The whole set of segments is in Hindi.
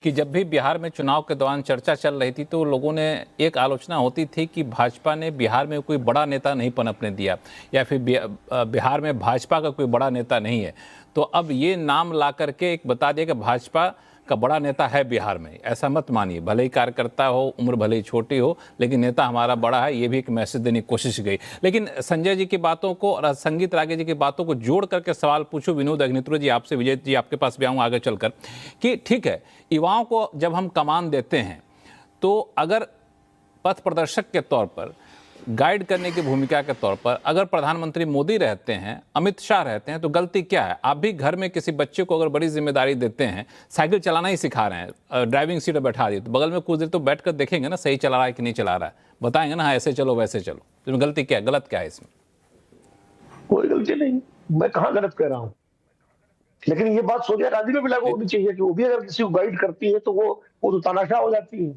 कि जब भी बिहार में चुनाव के दौरान चर्चा चल रही थी तो लोगों ने एक आलोचना होती थी कि भाजपा ने बिहार में कोई बड़ा नेता नहीं पनपने दिया, या फिर बिहार में भाजपा का कोई बड़ा नेता नहीं है। तो अब ये नाम ला करके एक बता दिया कि भाजपा का बड़ा नेता है बिहार में। ऐसा मत मानिए, भले ही कार्यकर्ता हो, उम्र भले ही छोटी हो, लेकिन नेता हमारा बड़ा है, ये भी एक मैसेज देने की कोशिश की गई। लेकिन संजय जी की बातों को और संगीत रागे जी की बातों को जोड़ करके सवाल पूछूं विनोद अग्निहोत्री जी आपसे, विजय जी आपके पास भी आऊँगा आगे चलकर, कि ठीक है, युवाओं को जब हम कमान देते हैं तो अगर पथ प्रदर्शक के तौर पर, गाइड करने की भूमिका के तौर पर अगर प्रधानमंत्री मोदी रहते हैं, अमित शाह रहते हैं, तो गलती क्या है? आप भी घर में किसी बच्चे को अगर बड़ी जिम्मेदारी देते हैं, साइकिल चलाना ही सिखा रहे हैं, ड्राइविंग सीट पर बैठा दिए, तो बगल में कुछ देर तो बैठ कर देखेंगे ना सही चला रहा है कि नहीं चला रहा है, बताएंगे ना हाँ ऐसे चलो वैसे चलो। तो गलती क्या है, गलत क्या है इसमें? कोई गलती नहीं, मैं कहाँ गलत कह रहा हूँ। लेकिन ये बात सोनिया गांधी में भी लागू होनी चाहिए कि वो भी अगर किसी को गाइड करती है तो वो तो तानाशाह हो जाती है।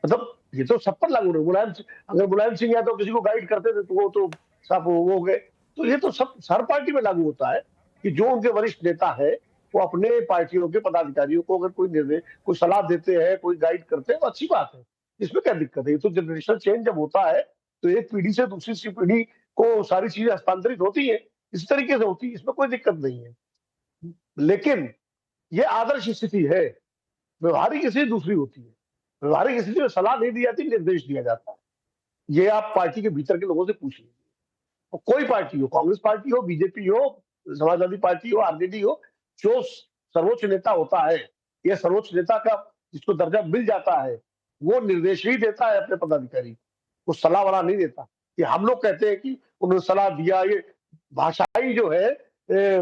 मतलब ये तो सब पर लागू है। अगर मुलायम सिंह यादव किसी को गाइड करते थे तो वो तो सब वो हो गए। तो ये तो सब हर पार्टी में लागू होता है कि जो उनके वरिष्ठ नेता है वो अपने पार्टियों के पदाधिकारियों को अगर कोई निर्देश, कोई सलाह देते हैं, कोई गाइड करते हैं तो अच्छी बात है। इसमें क्या दिक्कत है? ये तो जनरेशनल चेंज जब होता है तो एक पीढ़ी से दूसरी पीढ़ी को सारी चीजें हस्तांतरित होती है, इस तरीके से होती है, इसमें कोई दिक्कत नहीं है। लेकिन ये आदर्श स्थिति है, व्यवहारिक स्थिति दूसरी होती है। व्यवहारिक स्थिति में सलाह नहीं दी जाती, निर्देश दिया जाता है। ये आप पार्टी के भीतर के लोगों से पूछ लीजिए। तो कोई पार्टी हो, कांग्रेस पार्टी हो, बीजेपी हो, समाजवादी पार्टी हो, आरजेडी हो, जो सर्वोच्च नेता होता है या सर्वोच्च नेता का जिसको दर्जा मिल जाता है, वो निर्देश ही देता है अपने पदाधिकारी, वो सलाह वाला नहीं देता। कि हम लोग कहते हैं कि उन्होंने सलाह दिया, ये भाषाई जो है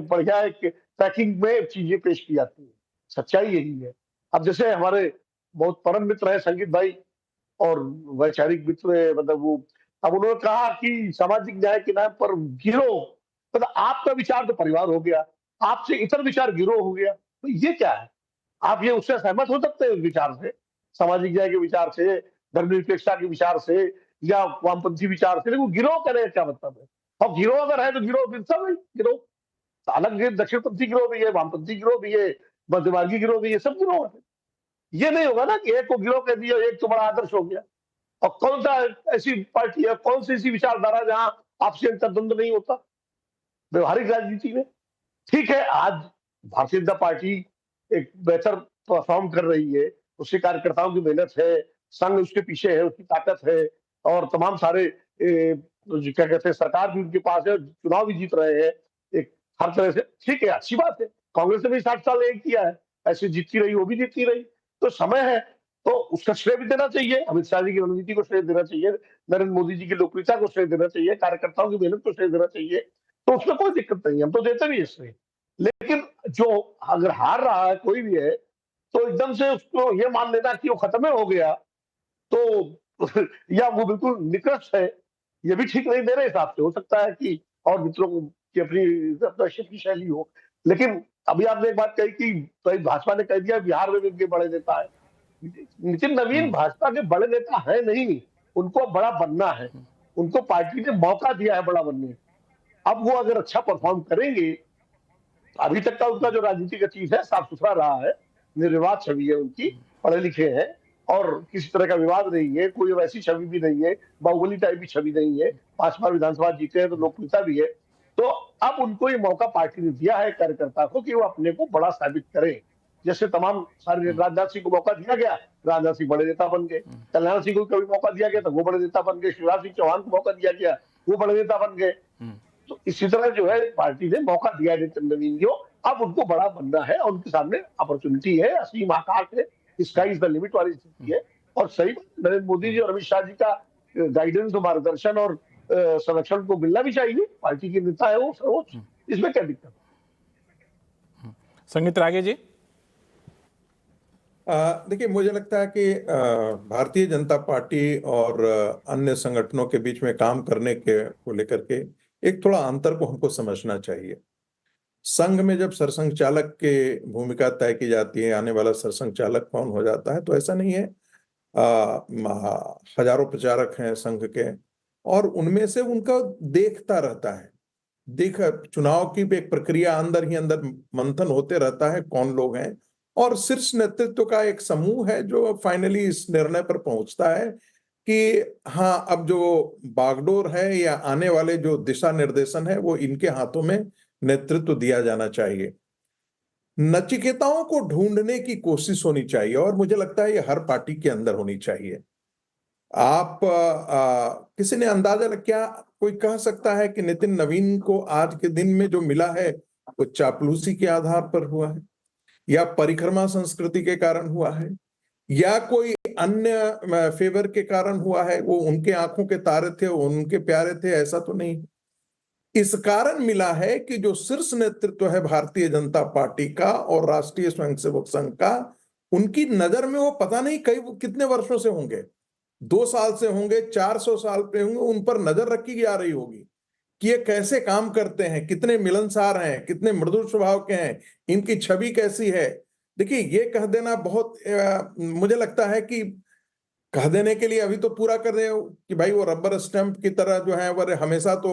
बढ़िया एक पैकिंग में चीजें पेश की जाती है। सच्चाई यही है। अब जैसे हमारे बहुत परम मित्र है संगीत भाई और वैचारिक मित्र है, मतलब वो, अब उन्होंने कहा कि सामाजिक न्याय के नाम पर गिरोह, मतलब आपका विचार तो परिवार हो गया, आपसे इतर विचार गिरोह हो गया, तो ये क्या है? आप ये उससे सहमत हो सकते हैं उस विचार से, सामाजिक न्याय के विचार से, धर्मनिरपेक्षता के विचार से या वामपंथी विचार से, लेकिन गिरोह करने का क्या मतलब है? अब गिरोह अगर है तो गिरोह फिर सब है गिरोह। अलग दक्षिणपंथी गिरोह भी है, वामपंथी गिरोह भी है, मध्यमार्गी गिरोह भी है, सब गिरोह है। ये नहीं होगा ना कि एक को गिरोह कह दिया, एक तो बड़ा आदर्श हो गया। और कौन सा ऐसी पार्टी है, कौन सी ऐसी विचारधारा जहां आपसी अंतर्द्वंद नहीं होता व्यवहारिक राजनीति में? ठीक है, आज भारतीय जनता पार्टी एक बेहतर परफॉर्म कर रही है, उसके कार्यकर्ताओं की मेहनत है, संघ उसके पीछे है, उसकी ताकत है, और तमाम सारे क्या कहते हैं, सरकार भी उनके पास है, चुनाव भी जीत रहे हैं एक हर तरह से। ठीक है, अच्छी बात है। कांग्रेस ने भी 60 साल यही किया है, ऐसे जीतती रही, वो भी जीतती रही। तो समय है तो उसका श्रेय भी देना चाहिए, अमित शाह जी की रणनीति को श्रेय देना चाहिए, नरेंद्र मोदी जी की लोकप्रियता को श्रेय देना चाहिए, कार्यकर्ताओं की मेहनत को श्रेय देना चाहिए। तो उसमें कोई दिक्कत नहीं है, हम तो देते भी है श्रेय। लेकिन जो अगर हार रहा है कोई भी है तो एकदम से उसको ये मान लेना कि वो खत्म हो गया तो या वो बिल्कुल निकृष्ट है, ये भी ठीक नहीं। मेरे हिसाब से हो सकता है कि और मित्रों की अपनी दर्शक की शैली हो, लेकिन अभी आपने एक बात कही कि तो भाजपा ने कह दिया बिहार में भी उनके बड़े नेता है। नितिन नवीन भाजपा के बड़े नेता है नहीं, उनको बड़ा बनना है, उनको पार्टी ने मौका दिया है बड़ा बनने। अब वो अगर अच्छा परफॉर्म करेंगे, अभी तक का उनका जो राजनीति का चीज है साफ सुथरा रहा है, निर्विवाद छवि है उनकी, पढ़े लिखे हैं और किसी तरह का विवाद नहीं है, कोई वैसी छवि भी नहीं है, बाहुबली टाइप की छवि नहीं है, 5 बार विधानसभा जीते हैं तो लोकप्रियता भी है। तो अब उनको ये मौका पार्टी ने दिया है कार्यकर्ता को कि वो अपने को बड़ा साबित करें। जैसे तमाम सारे, राजनाथ सिंह को मौका दिया गया, राजनाथ सिंह बड़े नेता बन गए। कल्याण सिंह को कभी मौका दिया गया तो वो बड़े नेता बन गए। शिवराज सिंह चौहान को मौका दिया गया, वो बड़े नेता बन गए। तो इसी तरह जो है पार्टी ने मौका दिया है नितिन नवीन को, अब उनको बड़ा बनना है और उनके सामने अपॉर्चुनिटी है, असीम आकाश है, स्काई इज द लिमिट वाली स्थिति है। और सही नरेंद्र मोदी जी और अमित शाह जी का गाइडेंस और मार्गदर्शन और संरक्षण को मिलना भी चाहिए। पार्टी के नेता है वो सर्वोच्च, इसमें क्या दिक्कत? संगीत रागे जी। देखिए, मुझे लगता है कि भारतीय जनता पार्टी और अन्य संगठनों के बीच में काम करने के को लेकर के एक थोड़ा अंतर को हमको समझना चाहिए। संघ में जब सरसंघ चालक की भूमिका तय की जाती है, आने वाला सरसंघ चालक कौन हो जाता है, तो ऐसा नहीं है। हजारों प्रचारक हैं संघ के और उनमें से उनका देखता रहता है, चुनाव की एक प्रक्रिया अंदर ही अंदर मंथन होते रहता है, कौन लोग हैं और शीर्ष नेतृत्व का एक समूह है जो फाइनली इस निर्णय पर पहुंचता है कि हाँ, अब जो बागडोर है या आने वाले जो दिशा निर्देशन है वो इनके हाथों में नेतृत्व दिया जाना चाहिए। नचिकेताओं को ढूंढने की कोशिश होनी चाहिए और मुझे लगता है ये हर पार्टी के अंदर होनी चाहिए। आप किसी ने अंदाजा क्या कोई कह सकता है कि नितिन नवीन को आज के दिन में जो मिला है वो चापलूसी के आधार पर हुआ है या परिक्रमा संस्कृति के कारण हुआ है या कोई अन्य फेवर के कारण हुआ है? वो उनके आंखों के तारे थे, उनके प्यारे थे, ऐसा तो नहीं। इस कारण मिला है कि जो शीर्ष नेतृत्व है भारतीय जनता पार्टी का और राष्ट्रीय स्वयंसेवक संघ का, उनकी नजर में वो पता नहीं कितने वर्षों से होंगे, 2 साल से होंगे, 400 साल पे होंगे, उन पर नजर रखी जा रही होगी कि ये कैसे काम करते हैं, कितने मिलनसार हैं, कितने मृदुल स्वभाव के हैं, इनकी छवि कैसी है। देखिए, ये कह देना बहुत मुझे लगता है कि कह देने के लिए अभी तो पूरा कर रहे हो कि भाई वो रबर स्टैंप की तरह जो है वो हमेशा तो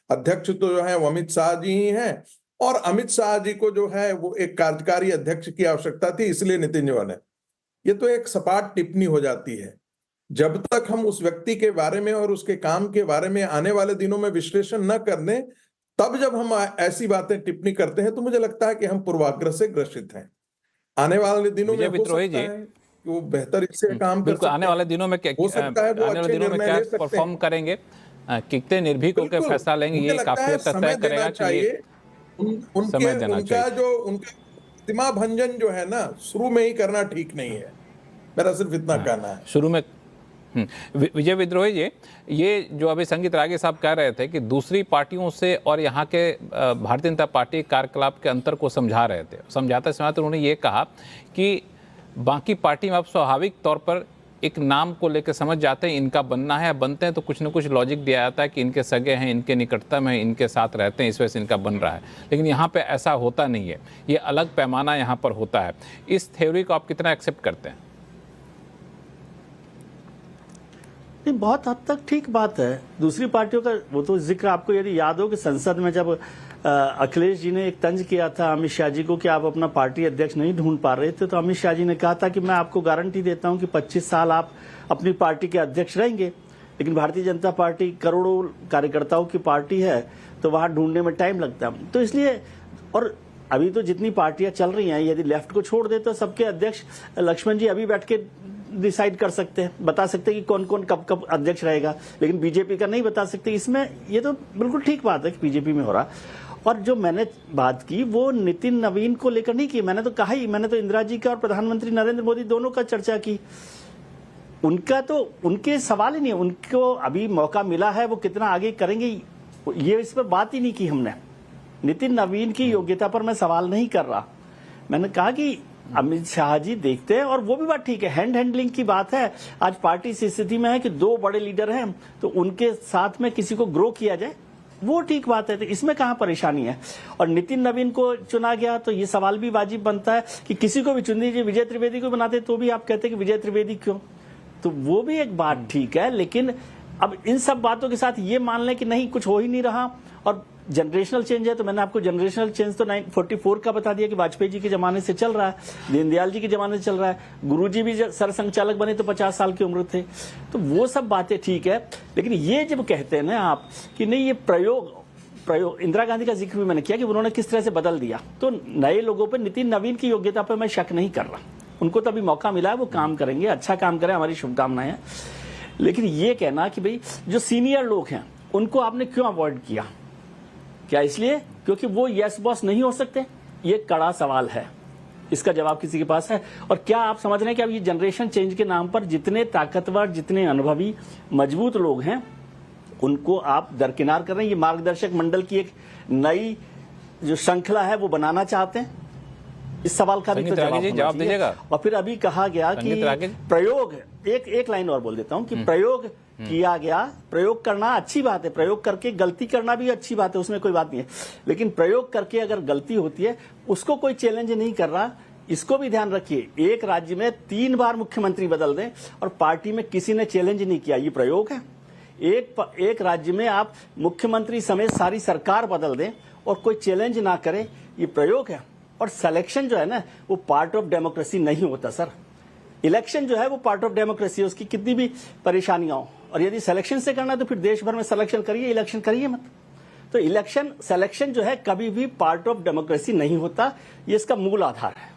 अध्यक्ष तो जो है वो अमित शाह जी ही हैं और अमित शाह जी को जो है वो एक कार्यकारी अध्यक्ष की आवश्यकता थी, इसलिए नितिन जी बने। ये तो एक सपाट टिप्पणी हो जाती है। जब तक हम उस व्यक्ति के बारे में और उसके काम के बारे में आने वाले दिनों में विश्लेषण न कर लें, तब जब हम ऐसी बातें टिप्पणी करते हैं तो मुझे लगता है कि हम पूर्वाग्रह से ग्रसित हैं। आने वाले दिनों में हो सकता है कि वो बेहतर इससे काम कर सकते हैं। आने वाले दिनों में क्या, हो सकता है वो आने वाले दिनों में क्या परफॉर्म करेंगे, कितने निर्भीक होकर फैसला लेंगे, ये काफी हद तक तय करेगा कि उनका प्रतिमा भंजन जो है ना, शुरू में ही करना ठीक नहीं है। मेरा सिर्फ इतना कहना है। शुरू में विजय विद्रोही जी, ये जो अभी संगीत रागे साहब कह रहे थे कि दूसरी पार्टियों से और यहाँ के भारतीय जनता पार्टी कार्यकलाप के अंतर को समझा रहे थे। समझाते उन्होंने ये कहा कि बाकी पार्टी में आप स्वाभाविक तौर पर एक नाम को लेकर समझ जाते हैं, इनका बनना है, बनते हैं तो कुछ न कुछ लॉजिक दिया जाता है कि इनके सगे हैं, इनके निकटतम हैं, इनके साथ रहते हैं, इस वजह से इनका बन रहा है। लेकिन यहाँ पे ऐसा होता नहीं है, ये अलग पैमाना यहाँ पर होता है। इस थ्योरी को आप कितना एक्सेप्ट करते हैं? बहुत हद तक ठीक बात है। दूसरी पार्टियों का वो तो जिक्र आपको यदि याद हो कि संसद में जब अखिलेश जी ने एक तंज किया था अमित शाह जी को कि आप अपना पार्टी अध्यक्ष नहीं ढूंढ पा रहे थे, तो अमित शाह जी ने कहा था कि मैं आपको गारंटी देता हूं कि 25 साल आप अपनी पार्टी के अध्यक्ष रहेंगे। लेकिन भारतीय जनता पार्टी करोड़ों कार्यकर्ताओं की पार्टी है, तो वहां ढूंढने में टाइम लगता है। तो इसलिए, और अभी तो जितनी पार्टियां चल रही हैं, यदि लेफ्ट को छोड़ दे तो सबके अध्यक्ष लक्ष्मण जी अभी बैठ के डिसाइड कर सकते हैं, बता सकते हैं कि कौन कौन कब कब अध्यक्ष रहेगा, लेकिन बीजेपी का नहीं बता सकते। इसमें ये तो बिल्कुल ठीक बात है कि बीजेपी में हो रहा। और जो मैंने बात की वो नितिन नवीन को लेकर नहीं की, मैंने तो कहा ही, मैंने तो इंदिरा जी का और प्रधानमंत्री नरेंद्र मोदी दोनों का चर्चा की। उनका तो उनके सवाल ही नहीं, उनको अभी मौका मिला है, वो कितना आगे करेंगे ये इस पर बात ही नहीं की हमने। नितिन नवीन की योग्यता पर मैं सवाल नहीं कर रहा। मैंने कहा कि अमित शाह जी देखते हैं, और वो भी बात ठीक है, हैंडलिंग की बात है। आज पार्टी इस स्थिति में है कि 2 बड़े लीडर हैं, तो उनके साथ में किसी को ग्रो किया जाए, वो ठीक बात है। तो इसमें कहां परेशानी है। और नितिन नवीन को चुना गया तो ये सवाल भी वाजिब बनता है कि किसी को भी चुन दीजिए, विजय त्रिवेदी को बनाते तो भी आप कहते कि विजय त्रिवेदी क्यों, तो वो भी एक बात ठीक है। लेकिन अब इन सब बातों के साथ ये मान लें कि नहीं, कुछ हो ही नहीं रहा और जनरेशनल चेंज है, तो मैंने आपको जनरेशनल चेंज तो 1944 का बता दिया कि वाजपेयी जी के जमाने से चल रहा है, दीनदयाल जी के जमाने से चल रहा है, गुरुजी भी सरसंघचालक बने तो 50 साल की उम्र थे। तो वो सब बातें ठीक है। लेकिन ये जब कहते हैं ना आप कि नहीं ये प्रयोग, इंदिरा गांधी का जिक्र भी मैंने किया कि उन्होंने किस तरह से बदल दिया, तो नए लोगों पर नितिन नवीन की योग्यता पर मैं शक नहीं कर रहा। उनको तो अभी मौका मिला है, वो काम करेंगे, अच्छा काम करें, हमारी शुभकामनाएं हैं। लेकिन ये कहना कि भाई जो सीनियर लोग हैं उनको आपने क्यों अवॉइड किया, क्या इसलिए क्योंकि वो यस बॉस नहीं हो सकते? ये कड़ा सवाल है, इसका जवाब किसी के पास है? और क्या आप समझ रहे हैं कि अब ये जनरेशन चेंज के नाम पर जितने ताकतवर, जितने अनुभवी, मजबूत लोग हैं उनको आप दरकिनार कर रहे हैं? ये मार्गदर्शक मंडल की एक नई जो श्रृंखला है वो बनाना चाहते हैं? इस सवाल का भी तो जवाब दीजिएगा। और फिर अभी कहा गया कि प्रयोग, एक लाइन और बोल देता हूं कि प्रयोग किया गया, प्रयोग करना अच्छी बात है, प्रयोग करके गलती करना भी अच्छी बात है, उसमें कोई बात नहीं है। लेकिन प्रयोग करके अगर गलती होती है उसको कोई चैलेंज नहीं कर रहा। इसको भी ध्यान रखिए, एक राज्य में 3 बार मुख्यमंत्री बदल दें और पार्टी में किसी ने चैलेंज नहीं किया, ये प्रयोग है। एक राज्य में आप मुख्यमंत्री समेत सारी सरकार बदल दें और कोई चैलेंज ना करे, ये प्रयोग है। और सिलेक्शन जो है ना वो पार्ट ऑफ डेमोक्रेसी नहीं होता सर। इलेक्शन जो है वो पार्ट ऑफ डेमोक्रेसी है, उसकी कितनी भी परेशानियां हो, और यदि सिलेक्शन से करना है तो फिर देश भर में सिलेक्शन करिए, इलेक्शन करिए मत। तो इलेक्शन सिलेक्शन जो है कभी भी पार्ट ऑफ डेमोक्रेसी नहीं होता, ये इसका मूल आधार है।